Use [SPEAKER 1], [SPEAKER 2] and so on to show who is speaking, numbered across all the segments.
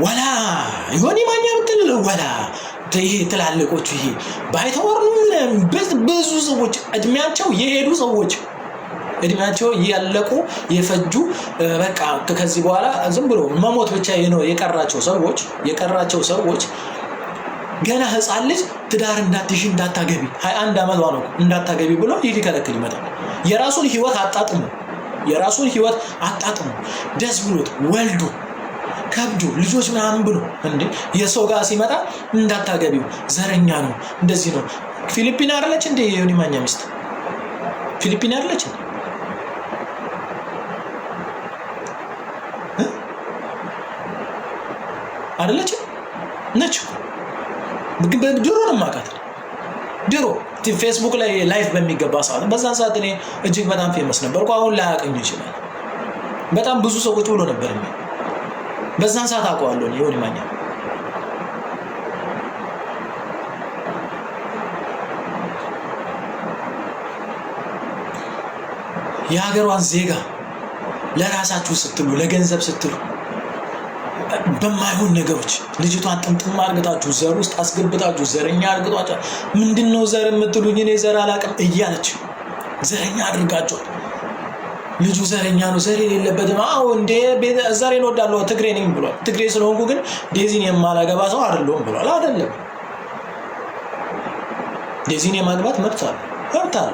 [SPEAKER 1] ወላ ይሆን ማኛ ብትል ወላ ይሄ ትላልቆቹ ይሄ ባይተወር ነው ብዙ ሰዎች እድሜያቸው የሄዱ ሰዎች እድሜያቸው ያለቁ የፈጁ በቃ ከዚህ በኋላ ዝም ብሎ መሞት ብቻ ነው የቀራቸው ሰዎች ገና ህፃን ልጅ ትዳር እንዳትሽ እንዳታገቢ 21 ዓመቷ ነው እንዳታገቢ ብሎ ይከለክል ይመጣል። የራሱን ህይወት አጣጥሙ ደስ ብሎት ወልዶ ከብዶ ልጆች ምናምን ብሎ እንዴ የሰው ጋር ሲመጣ እንዳታገቢው ዘረኛ ነው እንደዚህ ነው። ፊሊፒን አይደለች እንዴ ዮኒ ማኛ ሚስት ፊሊፒን አይደለች አይደለች ነች ድሮ ነው ማቃት ድሮ ፌስቡክ ላይ ላይቭ በሚገባ ሰዓት በዛ ሰዓት እኔ እጅግ በጣም ፌመስ ነበርኩ። አሁን ላይ አቀኝ ይችላል በጣም ብዙ ሰዎች ብሎ ነበር በዛን ሰዓት አውቀዋለሁ ዮኒ ማኛ። የሀገሯን ዜጋ ለራሳችሁ ስትሉ ለገንዘብ ስትሉ በማይሆን ነገሮች ልጅቷን ጥምጥም አርግታችሁ ዘር ውስጥ አስገብታችሁ ዘረኛ አርግቷችሁ ምንድነው ዘር የምትሉኝ እኔ ዘር አላውቅም እያለች ዘረኛ አድርጋችኋል። ልጁ ዘረኛ ነው ዘር የሌለበትም አዎ እንደ ዘሬን ወዳለው ትግሬ ነኝ ብሏል። ትግሬ ስለሆንኩ ግን ዴዚን የማላገባ ሰው አይደለም ብሏል። አይደለም ዴዚን የማግባት መብት አለ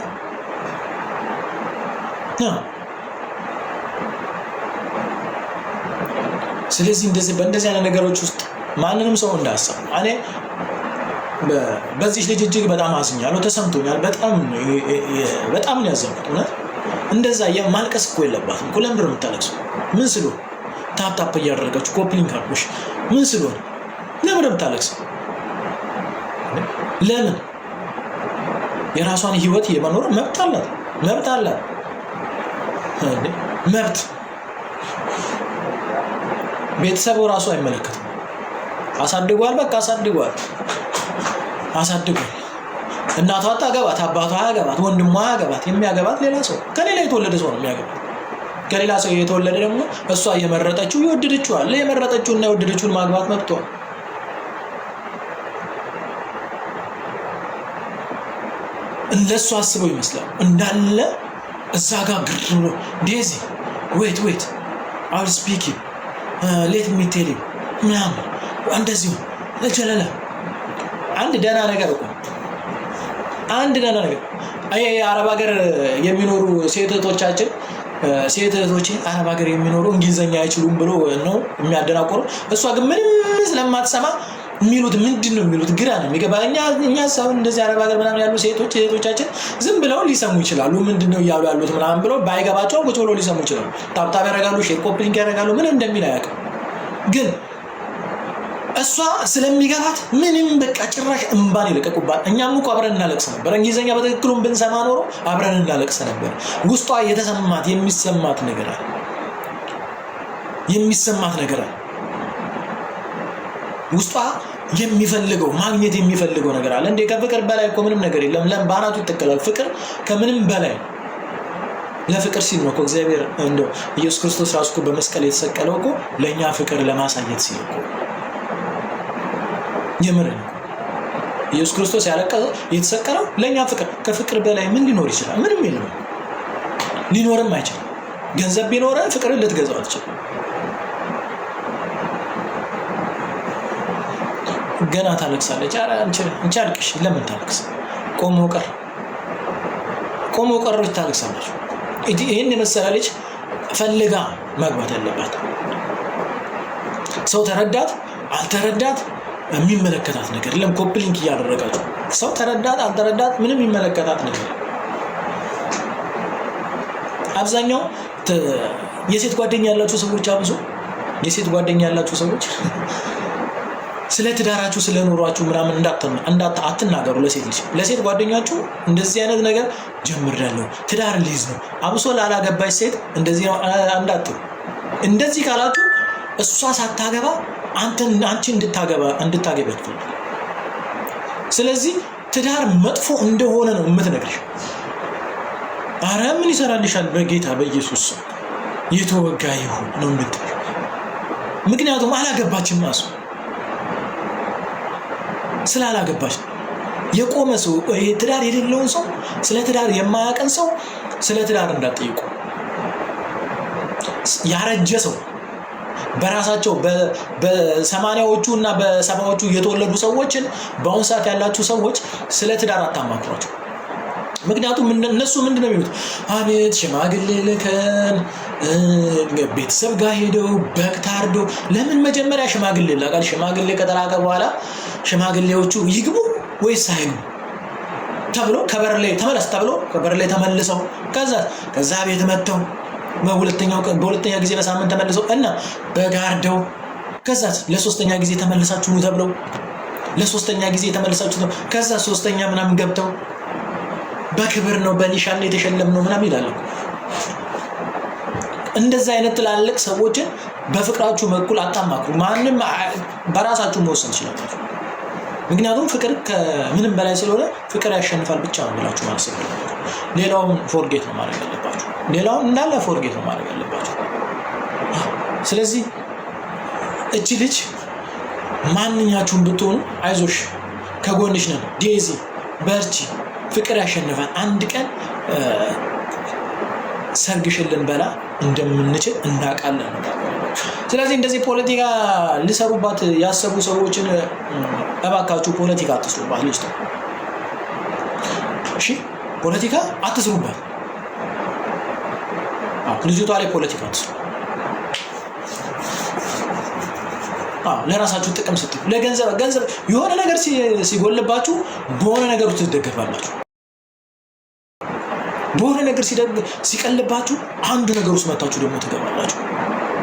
[SPEAKER 1] ስለዚህ በእንደዚህ አይነት ነገሮች ውስጥ ማንንም ሰው እንዳያሰብ እኔ በዚህ ልጅ እጅግ በጣም አዝኛለሁ ተሰምቶኛል። በጣም ነው ያዘንኩት እውነት እንደዛ የማልቀስ እኮ የለባትም እኮ ለምን የምታለቅሱ ምን ስሉ ታፕ እያደረጋችሁ ኮፕሊንግ አድርጉሽ ምን ስሉ ለምን የምታለቅሱ ለምን የራሷን ህይወት የመኖር መብት አላት መብት ቤተሰቡ ራሱ አይመለከትም። አሳድጓል በቃ አሳድጓል እናቷ አታገባት አባቷ አያገባት ወንድሟ አያገባት የሚያገባት ሌላ ሰው ከሌላ የተወለደ ሰው ነው የሚያገባት። ከሌላ ሰው የተወለደ ደግሞ እሷ የመረጠችው ይወደደችው አለ የመረጠችውና የወደደችውን ማግባት መብቷ። እንደሱ አስበው ይመስላል እንዳለ እዛ ጋር ግርሎ ዴዚ ዌት I'll speak you let me tell you ምናምን እንደዚህ ለጀለላ አንድ ደህና ነገር አይ አረብ ሀገር የሚኖሩ ሴት እህቶቼ አረብ ሀገር የሚኖሩ እንግሊዘኛ አይችሉም ብሎ ነው የሚያደናቆሩ። እሷ ግን ምንም ስለማትሰማ የሚሉት ምንድነው የሚሉት ግራ ነው የሚገባኛ። እኛ ሰው እንደዚህ አረብ ሀገር ምናምን ያሉ ሴቶች እህቶቻችን ዝም ብለው ሊሰሙ ይችላሉ ምንድነው እያሉ ያሉት ምናምን ብለው ባይገባቸው ቁጭ ብለው ሊሰሙ ይችላሉ። ታፕታፕ ያደርጋሉ ሼር ኮፕሊንግ ያደርጋሉ ምን እንደሚል አያውቅም። ግን እሷ ስለሚገባት ምንም በቃ ጭራሽ እንባን ይለቀቁባት። እኛም እኮ አብረን እናለቅስ ነበር እንግሊዘኛ በትክክሉም ብንሰማ ኖሮ አብረን እናለቅስ ነበር። ውስጧ የተሰማት የሚሰማት ነገር አለ ውስጧ የሚፈልገው ማግኘት የሚፈልገው ነገር አለ። እንደ ከፍቅር በላይ እኮ ምንም ነገር የለም። ለምባናቱ ይተከላል ፍቅር ከምንም በላይ ለፍቅር ሲል ነው እኮ እግዚአብሔር እንደው ኢየሱስ ክርስቶስ ራሱ እኮ በመስቀል የተሰቀለው እኮ ለኛ ፍቅር ለማሳየት ሲል እኮ የምር ኢየሱስ ክርስቶስ ያለቀሰው የተሰቀለው ለኛ ፍቅር። ከፍቅር በላይ ምን ሊኖር ይችላል? ምንም የለም ሊኖርም አይችልም። ገንዘብ ቢኖር ፍቅርን ልትገዛው አትችልም። ገና ታለቅሳለች። አረ አንቺ አልቅሽ ለምን ታለቅስ? ቆሞ ቀሮች ታለቅሳለች። ይሄን የመሰለ ልጅ ፈልጋ ማግባት ያለባት ሰው ተረዳት አልተረዳት የሚመለከታት ነገር የለም። ኮፕሊንግ እያደረጋችሁ ሰው ተረዳት አልተረዳት ምንም የሚመለከታት ነገር አብዛኛው የሴት ጓደኛ ያላችሁ ሰዎች አብዙ የሴት ጓደኛ ያላችሁ ሰዎች ስለ ትዳራችሁ ስለ ኑሯችሁ ምናምን አትናገሩ። ለሴት ጓደኛችሁ እንደዚህ አይነት ነገር ጀምሬያለሁ ትዳር ሊይዝ ነው አብሶ ላላገባች ሴት እንደዚህ አንዳትሉ። እንደዚህ ካላችሁ እሷ ሳታገባ አንቺ እንድታገባ ትፈልግ። ስለዚህ ትዳር መጥፎ እንደሆነ ነው የምትነግርሽ። አረ ምን ይሰራልሻል በጌታ በኢየሱስ የተወጋ ይሁን ነው የምትለው። ምክንያቱም አላገባችም ማሱ ስላላገባች የቆመ ሰው ትዳር የሌለውን ሰው ስለ ትዳር የማያቀን ሰው ስለ ትዳር እንዳትጠይቁ። ያረጀ ሰው በራሳቸው በ80ዎቹ እና በ70ዎቹ የተወለዱ ሰዎችን በአሁን ሰዓት ያላችሁ ሰዎች ስለ ትዳር አታማክሯቸው። ምክንያቱም እነሱ ምንድነው የሚሉት? አቤት ሽማግሌ ልከን ቤተሰብ ጋር ሄደው በግ ታርዶ ለምን መጀመሪያ ሽማግሌ ላቃል? ሽማግሌ ከተላከ በኋላ ሽማግሌዎቹ ይግቡ ወይስ አይግቡ ተብሎ ከበር ላይ ተመለስ ተብሎ ከበር ላይ ተመልሰው ከዛ ቤት መጥተው በሁለተኛ ጊዜ በሳምንት ተመልሰው እና በጋርደው ከዛ ለሶስተኛ ጊዜ ተመልሳችሁ ነው ተብለው ለሶስተኛ ጊዜ ተመልሳችሁ ነው ከዛ ሶስተኛ ምናምን ገብተው በክብር ነው በኒሻን የተሸለም ነው ምናምን ይላል። እንደዛ አይነት ትላልቅ ሰዎችን በፍቅራችሁ በኩል አታማክሩ። ማንንም በራሳችሁ መወሰን ይችላል። ምክንያቱም ፍቅር ከምንም በላይ ስለሆነ ፍቅር ያሸንፋል ብቻ ነው ብላችሁ ማሰብ ነው። ሌላውን ፎርጌት ነው ማድረግ ያለባችሁ። ሌላውን እንዳለ ፎርጌት ነው ማድረግ ያለባችሁ። ስለዚህ እቺ ልጅ ማንኛችሁም ብትሆኑ አይዞሽ ከጎንሽ ነን፣ ዴዚ በርቺ፣ ፍቅር ያሸንፋል። አንድ ቀን ሰርግሽን ልንበላ እንደምንችል እናውቃለን። ስለዚህ እንደዚህ ፖለቲካ ሊሰሩባት ያሰቡ ሰዎችን እባካችሁ ፖለቲካ አትስሩባት። ልጅቷ እሺ ፖለቲካ አትስሩባት። ልጅቷ ላይ ፖለቲካ አትስሩ። ለራሳችሁ ጥቅም ስትሉ ለገንዘብ የሆነ ነገር ሲጎልባችሁ በሆነ ነገር ትደገፋላችሁ። በሆነ ነገር ሲቀልባችሁ አንዱ ነገር ውስጥ መታችሁ ደግሞ ትገባላችሁ።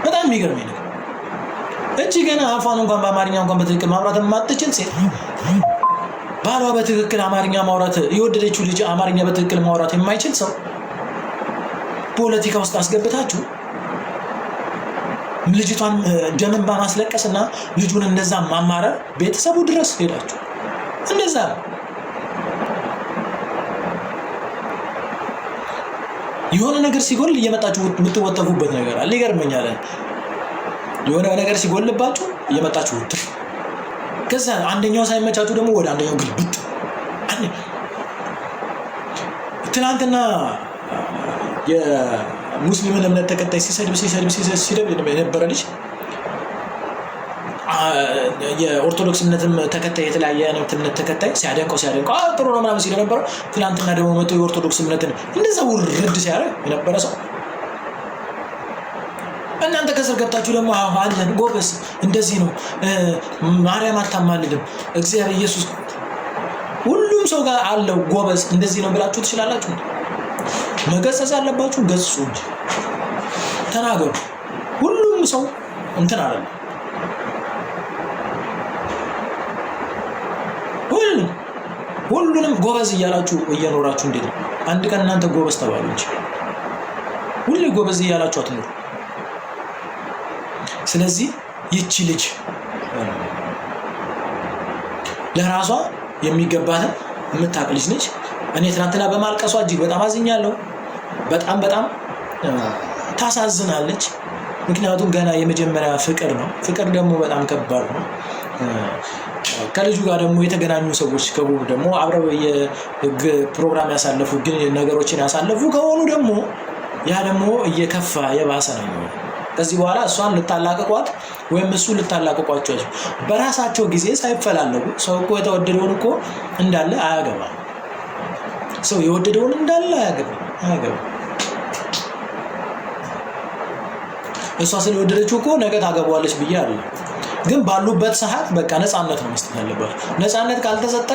[SPEAKER 1] በጣም የሚገርመኝ ነገር እቺ ገና አፋን እንኳን በአማርኛ እንኳን በትክክል ማውራት የማትችል ሴት ባሏ በትክክል አማርኛ ማውራት የወደደችው ልጅ አማርኛ በትክክል ማውራት የማይችል ሰው ፖለቲካ ውስጥ አስገብታችሁ ልጅቷን ደምን በማስለቀስና ልጁን እንደዛ ማማረር ቤተሰቡ ድረስ ሄዳችሁ እንደዛ የሆነ ነገር ሲጎል እየመጣችሁ የምትወተፉበት ነገር አለ። ይገርመኛል። የሆነ ነገር ሲጎልባችሁ እየመጣችሁ ውትፍ ከዛ አንደኛው ሳይመቻችሁ ደግሞ ወደ አንደኛው ግልብጥ። ትናንትና የሙስሊምን እምነት ተከታይ ሲሰድብ የነበረ ልጅ የኦርቶዶክስ እምነትም ተከታይ የተለያየ አይነት እምነት ተከታይ ሲያደንቀው ጥሩ ነው ምናምን ሲል ነበረ። ትናንትና ደግሞ መጥቶ የኦርቶዶክስ እምነትን እንደዛ ውርድ ሲያደርግ የነበረ ሰው እናንተ ከስር ገብታችሁ ደግሞ አለን ጎበስ እንደዚህ ነው ማርያም አታማልድም እግዚአብሔር ኢየሱስ ሁሉም ሰው ጋር አለው ጎበስ እንደዚህ ነው ብላችሁ ትችላላችሁ። መገሰጽ ያለባችሁ ገጽጹ እንጂ ተናገሩ። ሁሉም ሰው እንትን አይደለም። ሁሉንም ጎበዝ እያላችሁ እየኖራችሁ እንዴት ነው? አንድ ቀን እናንተ ጎበዝ ተባሉ እንጂ ሁሉ ጎበዝ እያላችሁ አትኖሩ። ስለዚህ ይቺ ልጅ ለራሷ የሚገባትን የምታውቅ ልጅ ነች። እኔ ትናንትና በማልቀሷ እጅግ በጣም አዝኛለሁ። በጣም ታሳዝናለች። ምክንያቱም ገና የመጀመሪያ ፍቅር ነው። ፍቅር ደግሞ በጣም ከባድ ነው። ከልጁ ጋር ደግሞ የተገናኙ ሰዎች ከሆኑ ደግሞ አብረው የፕሮግራም ያሳለፉ ግን ነገሮችን ያሳለፉ ከሆኑ ደግሞ ያ ደግሞ እየከፋ የባሰ ነው። ከዚህ በኋላ እሷን ልታላቀቋት ወይም እሱ ልታላቀቋቸው በራሳቸው ጊዜ ሳይፈላለጉ ሰው እኮ የተወደደውን እኮ እንዳለ አያገባም። ሰው የወደደውን እንዳለ አያገባም። እሷ ስለወደደችው እኮ ነገ ታገባዋለች ብዬ አለ። ግን ባሉበት ሰዓት በቃ ነፃነት ነው መስጠት ያለባችሁ። ነፃነት ካልተሰጠ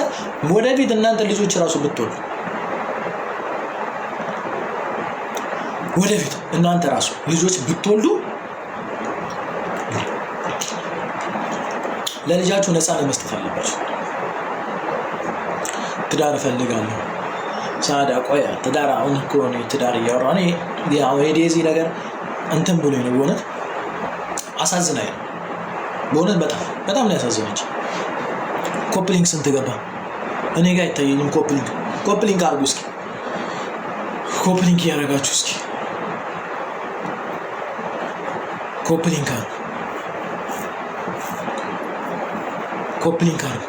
[SPEAKER 1] ወደፊት እናንተ ልጆች ራሱ ብትወልዱ ወደፊት እናንተ ራሱ ልጆች ብትወልዱ ለልጃችሁ ነፃነት መስጠት አለባችሁ። ትዳር እፈልጋለሁ ሳዳ ቆያ ትዳር አሁን እኮ ነው ትዳር እያወራሁ እኔ ያው የዴዚ ነገር እንትን ብሎ ነው በእውነት አሳዝናኝ ነው። በእውነት በጣም ነው ያሳዝነች። ኮፕሊንግ ስንት ገባ? እኔ ጋር አይታየኝም። ኮፕሊንግ አድርጉ እስኪ። ኮፕሊንግ ያደረጋችሁ እስኪ ኮፕሊንግ አድርጉ። ኮፕሊንግ አድርጉ።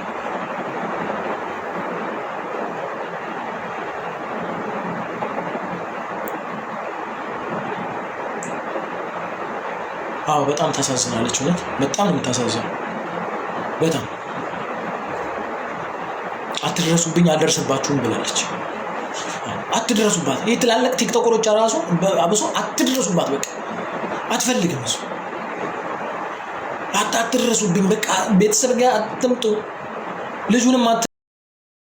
[SPEAKER 1] አዎ በጣም ታሳዝናለች። እውነት በጣም ነው የምታሳዝነው። በጣም አትድረሱብኝ አልደርስባችሁም ብላለች። አትድረሱባት። ይህ ትላልቅ ቲክቶከሮች ራሱ አብሶ አትድረሱባት። በቃ አትፈልግም እሱ አትድረሱብኝ። በቃ ቤተሰብ ጋር አትምጡ። ልጁንም